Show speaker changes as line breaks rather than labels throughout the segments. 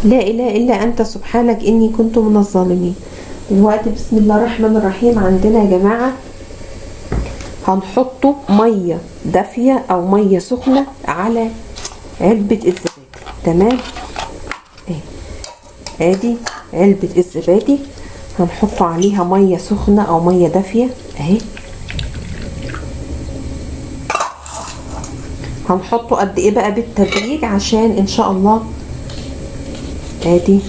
لا اله الا انت سبحانك اني كنت من الظالمين. دلوقتي بسم الله الرحمن الرحيم عندنا يا جماعه هنحطه ميه دافيه او ميه سخنه على علبه الزبادي. تمام، ادي علبه الزبادي هنحط عليها ميه سخنه او ميه دافيه اهي. هنحطه قد ايه بقى بالتدريج عشان ان شاء الله. ادي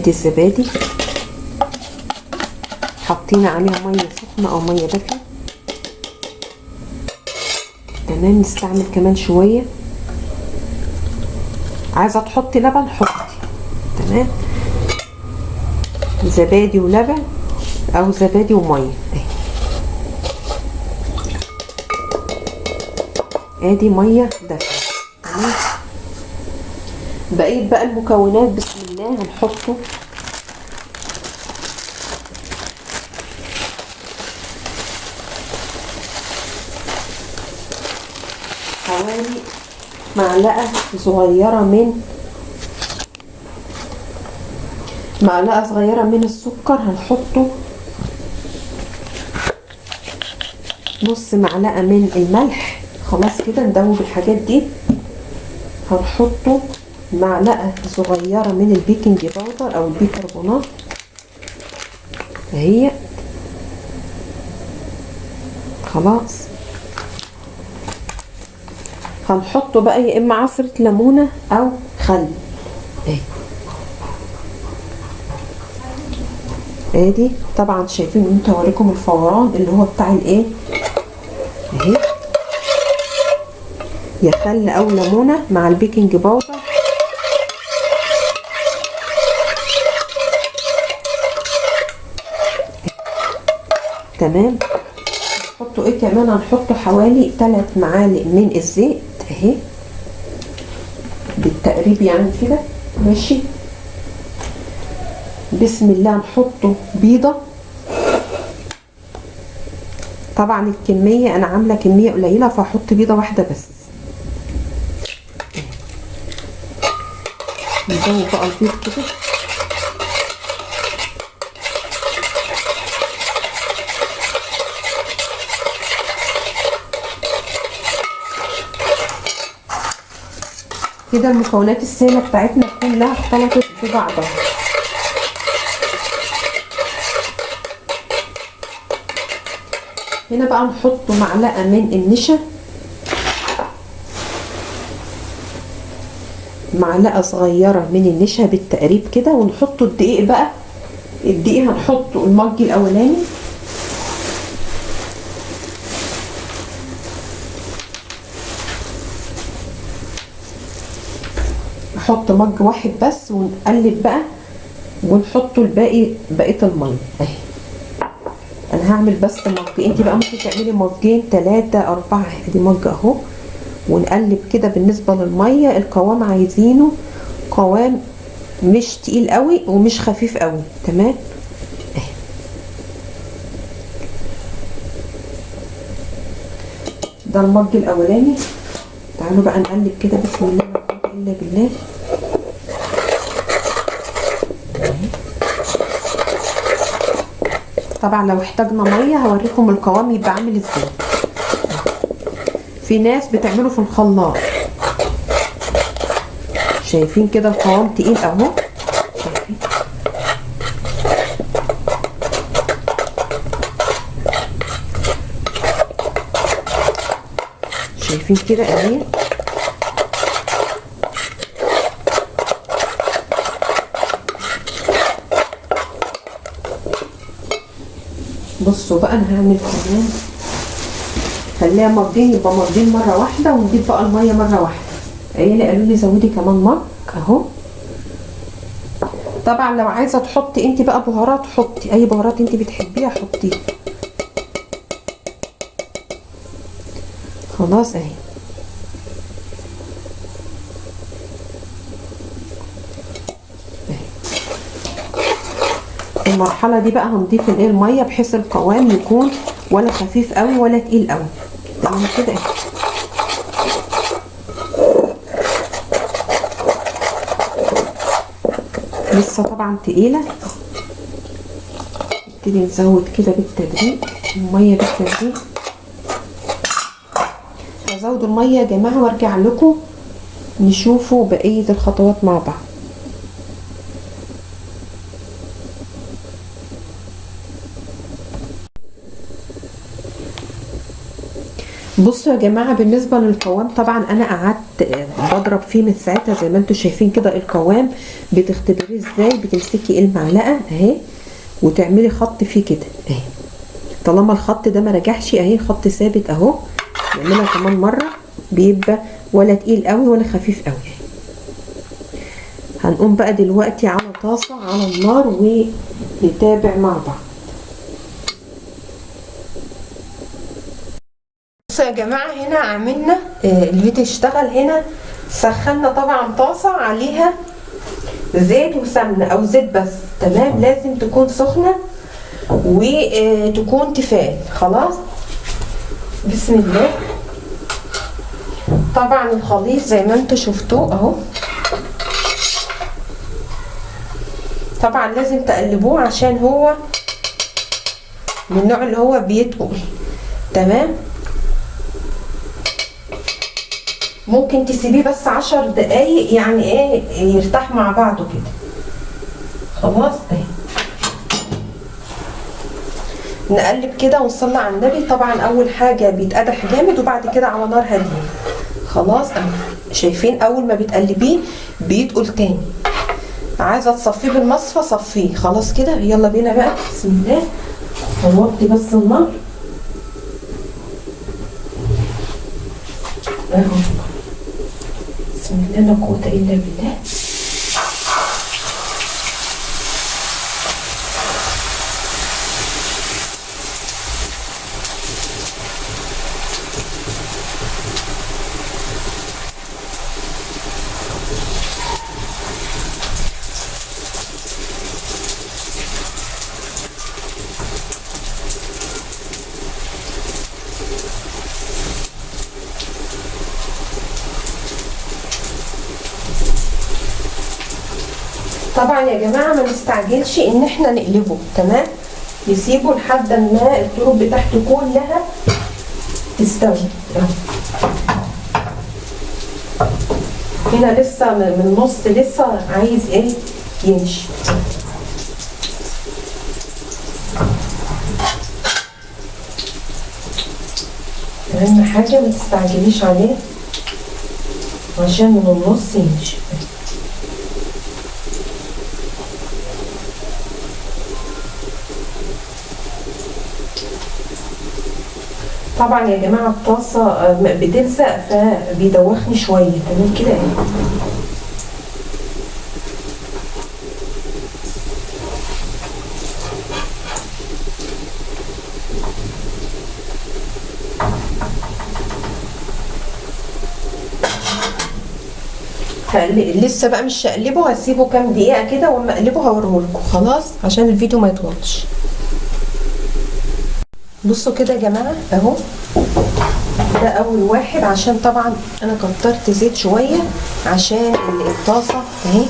الزبادي حطينا عليها ميه سخنه او ميه دافيه. تمام، نستعمل كمان شويه. عايزه تحطي لبن حطي. تمام، زبادي ولبن او زبادي وميه اهي. ادي ميه دافيه. تمام، بقيت بقى المكونات بسم الله هنحطه حوالي معلقه صغيره من السكر. هنحطه نص معلقه من الملح. خلاص كده ندوب الحاجات دي. هنحطه معلقه صغيره من البيكنج باودر او البيكربونات اهي. خلاص هنحطه بقى يا اما عصره ليمونه او خل اهي. ادي طبعا شايفين انتوا هوريكم الفوران اللي هو بتاع الايه اهي، يا خل او ليمونه مع البيكنج باودر. تمام، هنحطه ايه كمان؟ هنحطه حوالي 3 معالق من الزيت اهي بالتقريب يعني كده. ماشي، بسم الله. هنحطه بيضه. طبعا الكميه انا عامله كميه قليله فهحط بيضه واحده بس. نزود بقى البيض كده. كده المكونات السائله بتاعتنا كلها اختلطت في بعضها. هنا بقى نحط معلقه من النشا، معلقه صغيره من النشا بالتقريب كده. ونحط الدقيق بقى. الدقيق هنحطه المج الاولاني. نحط مج واحد بس ونقلب بقى ونحطه الباقي بقيه الميه اهي. انا هعمل بس مج، انت بقى ممكن تعملي مجين 3 4. ادي مج اهو. ونقلب كده. بالنسبه للميه القوام عايزينه قوام مش تقيل قوي ومش خفيف قوي. تمام اهي. ده المج الاولاني. تعالوا بقى نقلب كده. بسم الله لا قوه الا بالله. طبعا لو احتاجنا ميه هوريكم القوام يبقى عامل ازاي. في ناس بتعمله في الخلاط. شايفين كده القوام تقيل اهو. شايفين كده اهي. بصوا بقى انا هعمل كمان. خليها مجين يبقى مجين مره واحده ونجيب بقى الميه مره واحده. عيالي قالوا لي زودي كمان مج اهو. طبعا لو عايزه تحطي انت بقى بهارات حطي اي بهارات انت بتحبيها حطيها. خلاص اهي. المرحله دي بقى هنضيف الايه الميه بحيث القوام يكون ولا خفيف قوي ولا تقيل قوي. تمام كده اهي. لسه طبعا تقيله. نبتدي نزود كده بالتدريج الميه بالتدريج. هزود الميه يا جماعه وارجع لكم نشوفوا بقيه الخطوات مع بعض. بصوا يا جماعه بالنسبه للقوام، طبعا انا قعدت بضرب فيه من ساعتها زي ما انتم شايفين كده. القوام بتختبريه ازاي؟ بتمسكي المعلقه اهي وتعملي خط فيه كده اهي، طالما الخط ده ما رجعش اهي خط ثابت اهو. نعملها كمان مره بيبقى ولا تقيل قوي ولا خفيف قوي. هنقوم بقى دلوقتي على طاسه على النار ونتابع مع بعض. بصوا يا جماعه هنا عملنا الفيديو اشتغل. هنا سخنا طبعا طاسه عليها زيت وسمنه او زيت بس، تمام. لازم تكون سخنه وتكون تفال. خلاص بسم الله. طبعا الخليط زي ما انتوا شفتوه اهو. طبعا لازم تقلبوه عشان هو من النوع اللي هو بيتقل، تمام. ممكن تسيبيه بس 10 دقايق يعني ايه يرتاح مع بعضه كده. خلاص اهي نقلب كده ونصلي على النبي. طبعا اول حاجه بيتقدح جامد وبعد كده على نار هاديه. خلاص اهي شايفين اول ما بتقلبيه بيتقل تاني. عايزه تصفيه بالمصفى صفيه. خلاص كده يلا بينا بقى بسم الله. هنوطي بس النار اهو. بسم الله لا قوه الا بالله. طبعا يا جماعه ما نستعجلش ان احنا نقلبه، تمام. نسيبه لحد ما الطرق بتاعته كلها تستوي. هنا لسه من النص لسه عايز ايه ينشف. اهم حاجه ما تستعجليش عليه عشان من النص ينشف. طبعا يا جماعه الطاسه بتلزق فبيدوخني شويه، تمام كده اهي. لسه بقى مش هقلبه، هسيبه كام دقيقه كده واما اقلبه هوريهولكم. خلاص عشان الفيديو ما يطولش. بصوا كده يا جماعه اهو. ده اول واحد عشان طبعا انا كترت زيت شويه عشان الطاسه اهي.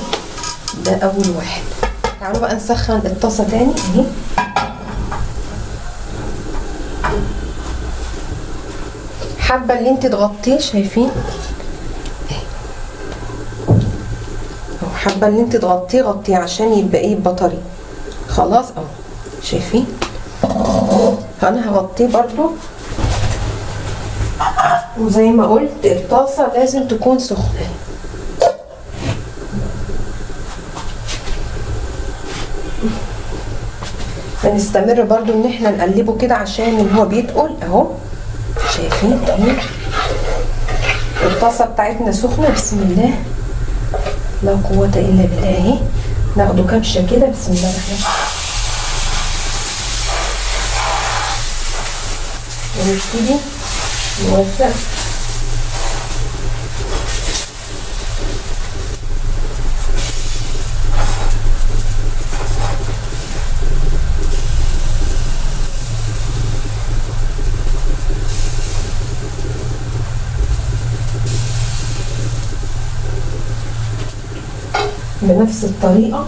ده اول واحد. تعالوا بقى نسخن الطاسه تاني اهي. حابه اللي انت تغطيه شايفين اهو. حابه اللي انت تغطيه غطيه عشان يبقى ايه بطري. خلاص اهو شايفين. انا هغطيه برضو وزي ما قلت الطاسه لازم تكون سخنه. هنستمر برضو ان احنا نقلبه كده عشان هو بيتقل اهو. شايفين اهي الطاسه بتاعتنا سخنه. بسم الله لا قوه الا بالله اهي. ناخده كبشه كده بسم الله الرحمن الرحيم ونبتدي نوزع. بنفس الطريقة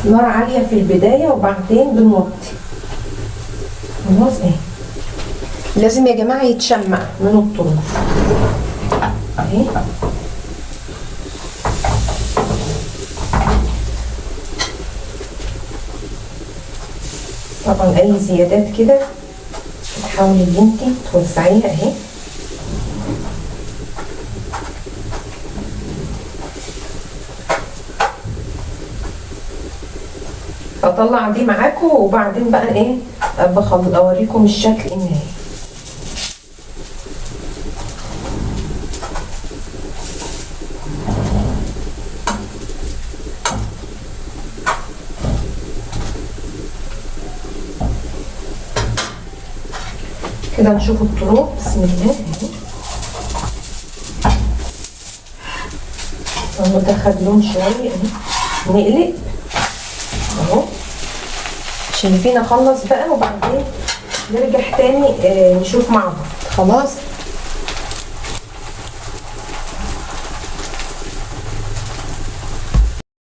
نار عالية في البداية وبعدين بنوطي. خلاص اهي. لازم يا جماعة يتشمع من الطرف اهي. طبعا اي زيادات كده بتحاولي ان انتي توزعيها اهي. اطلع دي معاكم وبعدين بقى ايه اوريكم الشكل النهائي. كده نشوف الطرق. بسم الله اهو. ده خد لون شويه اهي. نقلب اهو عشان فينا نخلص بقى وبعدين نرجع تاني نشوف مع بعض. خلاص